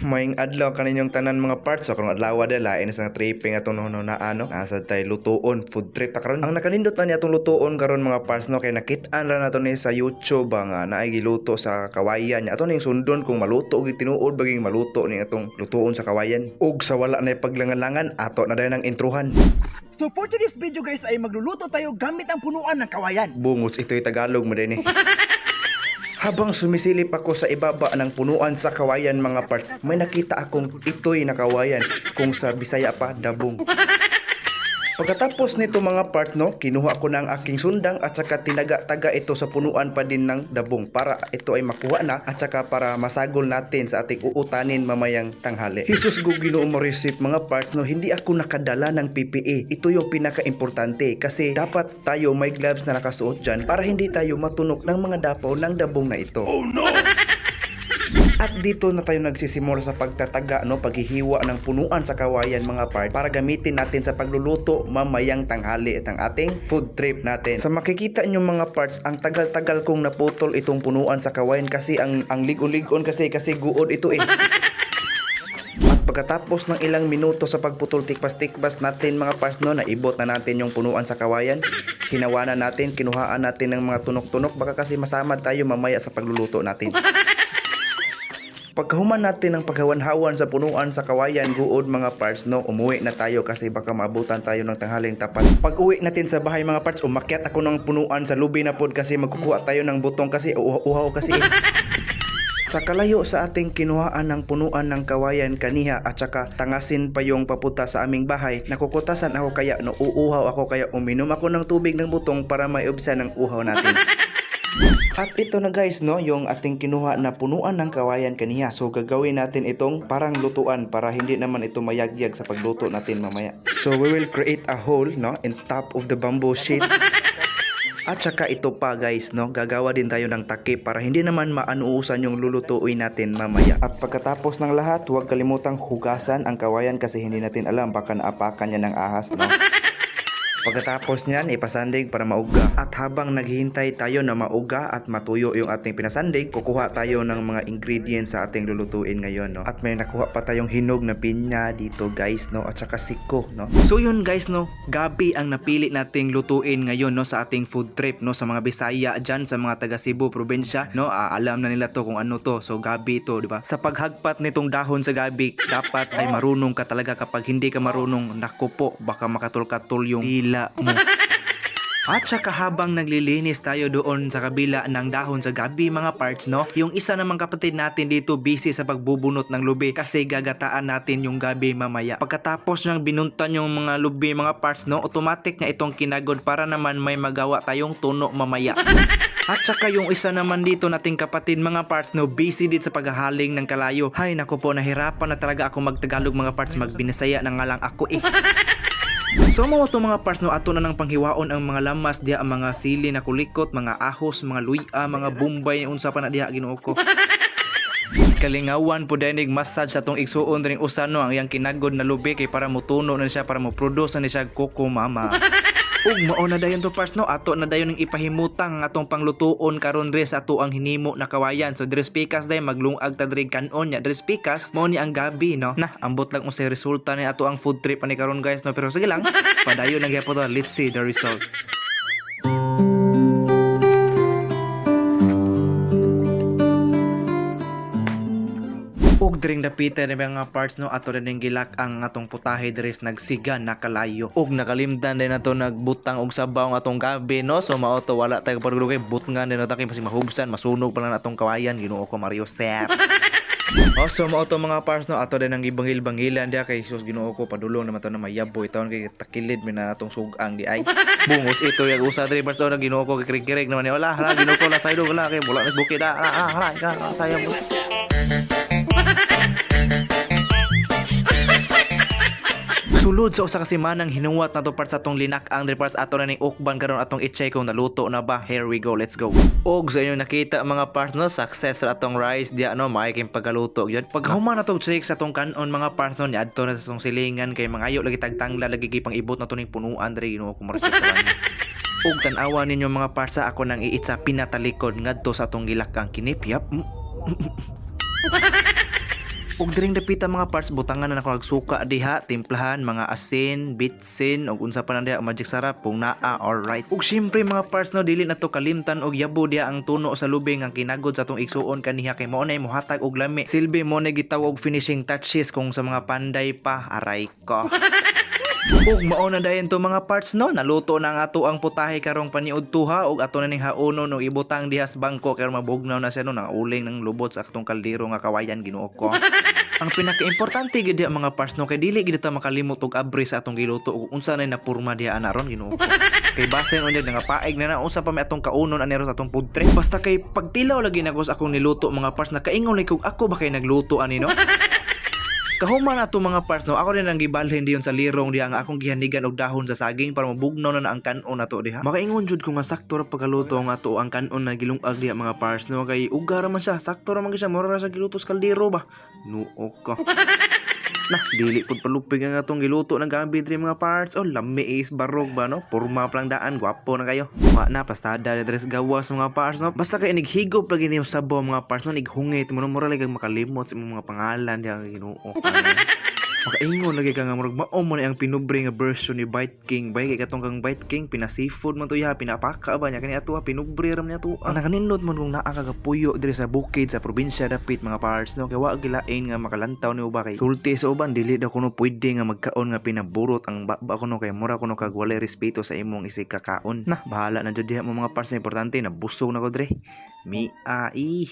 Maing adlaw kaninyong tanan mga parts. So karong adlaw de lain sa tripping atong no na ano, nasa tay lutuon food trip ta karon. Ang nakanindot na niya atong lutuon karon mga parts no kay nakit-an ra nato ni sa YouTube nga naay giluto sa kawayan. Ato ning sundon kung maluto og tinuod baging maluto ning atong lutuon sa kawayan. Ug sa wala na paglangan-langan ato na dayon ang introhan. So for today's video guys ay magluluto tayo gamit ang punuan ng kawayan. Bungots ito'y Tagalog mo din eh. Habang sumisilip ako sa ibaba ng punuan sa kawayan mga parts, may nakita akong ito'y na kawayan, kung sa Bisaya pa, dabong. Pagkatapos nito mga parts no, kinuha ko na ang aking sundang at saka tinaga-taga ito sa punuan pa din ng dabong para ito ay makuha na at saka para masagol natin sa ating uutanin mamayang tanghali. Jesus go Ginoo mo receipt mga parts no, hindi ako nakadala ng PPE. Ito yung pinaka-importante kasi dapat tayo may gloves na nakasuot dyan para hindi tayo matunok ng mga dapaw ng dabong na ito. Oh no! At dito na tayo nagsisimula sa pagtataga no, paghihiwa ng punuan sa kawayan mga part para gamitin natin sa pagluluto mamayang tanghali at ang ating food trip natin. Sa makikita nyo mga parts, ang tagal-tagal kong naputol itong punuan sa kawayan kasi ang ligon-ligon kasi guod ito eh. At pagkatapos ng ilang minuto sa pagputol tikbas-tikbas natin mga parts no, naibot na natin yung punuan sa kawayan. Hinawanan natin, kinuhaan natin ng mga tunok-tunok baka kasi masamad tayo mamaya sa pagluluto natin. Pagkahuman natin ng paghawan-hawan sa punuan sa kawayan guod mga parts no, umuwi na tayo kasi baka maabutan tayo ng tanghaling tapat. Pag uwi natin sa bahay mga parts, umakyat ako ng punuan sa lubi na pod kasi magkukuha tayo ng butong kasi uhaw kasi. Sa kalayo sa ating kinuhaan ng punuan ng kawayan kaniha at saka tangasin pa yung papunta sa aming bahay, nakukutasan ako kaya no, uuhaw ako kaya uminom ako ng tubig ng butong para maiubsan ng uhaw natin. At ito na guys no, yung ating kinuha na punuan ng kawayan kaniya. So gagawin natin itong parang lutuan para hindi naman ito mayagyag sa pagluto natin mamaya. So we will create a hole no in top of the bamboo sheet. At saka ito pa guys no, gagawa din tayo ng takip para hindi naman maanuusan yung lulutuin natin mamaya. At pagkatapos ng lahat, huwag kalimutang hugasan ang kawayan kasi hindi natin alam baka naapakan niya ng ahas no. Pagkatapos niyan, ipasandig para mauga. At habang naghihintay tayo na mauga at matuyo yung ating pinasandig, kukuha tayo ng mga ingredients sa ating lulutuin ngayon, no? At may nakuha pa tayong hinog na pinya dito, guys, no? At saka siko, no? So yun, guys, no? Gabi ang napili nating lutuin ngayon, no? Sa ating food trip, no? Sa mga Bisaya dyan, sa mga taga Cebu probinsya, no? Alam na nila to kung ano to. So gabi to, di ba? Sa paghagpat nitong dahon sa gabi, dapat ay marunong ka talaga. Kapag hindi ka marunong, naku po, baka makatul-katul yung dila mo. At saka habang naglilinis tayo doon sa kabila ng dahon sa gabi mga parts no, yung isa namang kapatid natin dito busy sa pagbubunot ng lubi kasi gagataan natin yung gabi mamaya. Pagkatapos niyang binuntan yung mga lubi mga parts no, automatic na itong kinagod para naman may magawa tayong tuno mamaya. At saka yung isa naman dito nating kapatid mga parts no, busy din sa paghahaling ng kalayo. Hay naku po, nahirapan na talaga ako magtagalog mga parts, magbinasaya na nga lang ako eh. So mo to mga parts no, ato na ng panghiwaon ang mga lamas diha, ang mga sili na kulikot, mga ahos, mga luya, mga bumbay unsa pa na diha Ginoo ko. Kalingawan po dinig massage sa tong igsuon ring usa no, ang yang kinagod na lubi kay para motuno na siya, para mo produce na siya koko mama. Ug mao na dayon to parts no, ato na dayon ning ipahimutang atong panglutuon karon dres ato ang hinimo na kawayan. So dres pikas day maglungag ta diri kanon nya dres pikas mao ni ang gabi no. Nah, ambot lang unsay resulta ni ato ang food trip ani karon guys no, pero sige lang, padayon na gyapon to, let's see the result. Og dring dapita na mga parts no, ato rin gilak ang atong putahe dres nagsiga na kalayo. Og nakalimtan din nato nagbutang og sabaw ang atong gabi no. So mao to wala tay pagdugay butngan din nato kay kasi mahubsan, masunog pa lang atong kawayan Ginoo ko Mario Sep. So mao to mga parts no, ato din ang ibangil-bangilan dia kay sus Ginoo ko padulong naman to na mayaboy taon kay takilid mi na atong sugang di ay. Bungos ito yung usa diri parts na Ginoo ko kirig-kirig naman ni wala hala Ginoo ko la saydo wala kay wala nagbukid hala ka sayang mo. Sulod sa usa ka semanang hinuwat nato parts atong linak ang parts ato na ning ukban karon atong i-check kung naluto na ba. Here we go, let's go. Og sa inyo nakita mga parts no, success sa atong rice dia no, maayong pagaluto gyud. Pag human natong check sa atong kanon mga parts no, niadto na sa atong silingan kay mangayo lagi tagtangla lagi gipang ibot nato ning punuan diri Ginoo ko Mario. Og tan-awa ninyo mga parts ako nang iitsa pinatalikod ngadto sa atong gilakang kinip. Yap. Ug diring dapita mga parts butangan na nako nagsuka diha, timplahan, mga asin, bitsin ug unsa pa na diha magic sarap kung naa alright. Ug syempre mga parts no dili na to kalimtan og yabo diha ang tuno sa lubing ang kinagod sa atong igsuon kaniha kay mao nay mohatag og lami. Silbi mo na gitawag og finishing touches kung sa mga panday pa aray ko. Ug mao na dayon to mga parts no, naluto na ang ato ang putahe karong paniud tuha ug ato na ning haonon no ibutang diha sa bangko kay mabugnaw na siya no nang uling ng lubot sa atong kaldero nga kawayan Ginoo ko. Ang pinaka-importante gid diha mga parts no kay dili gid ta makalimot og abri sa atong giluto ug unsa nay napurma diha ana ron Ginoo ko. Kay basen unya nga paig na unsa pa may atong kaunon anero sa atong pudtre. Basta kay pagtilaw lagi nagos akong niluto mga parts nakaingon like kog ako ba kay nagluto ani no. Kahuman ato mga parts no, ako rin ang gibalhin diyon sa lirong diha nga akong gihanigan og dahon sa saging para mabugnaw na ang kanon nato diha. Makaingon jud ko nga sakto ra pagkaluto nga ato ang kanon na gilungag diha mga parts no kay uga ra man siya, sakto ra man siya, mura ra sa giluto sa kaldero ba. Nuo ka. Nah, dili pud palupig ang atong giluto ng gabi diri mga parts. Oh, lami is barog ba no? Porma pa lang daan, gwapo na kayo. Wa na pastada na dress gawas mga parts no. Basta kay nighigop lagi niyo sabaw mga parts no, nighungit mo mura lagi makalimot sa imong mga pangalan diha Ginoo. Makaingon lagi ka nga murag mao mo na ang pinubre nga version ni Bite King bay kay katong kang Bite King pina-seafood man to ya pinapaka ba nya kani ato pinubre ram niya to ang nakanindot man kung naa ka puyo diri sa bukid sa probinsya dapit mga parts no kay wa gilain nga makalantaw ni uba kay sulti sa uban dili daw kuno pwede nga magkaon nga pinaburot ang baba kuno kay mura kuno kag walay respeto sa imong isig kakaon na bahala na jud diha mo mga parts na importante na busog na ko dre mi ai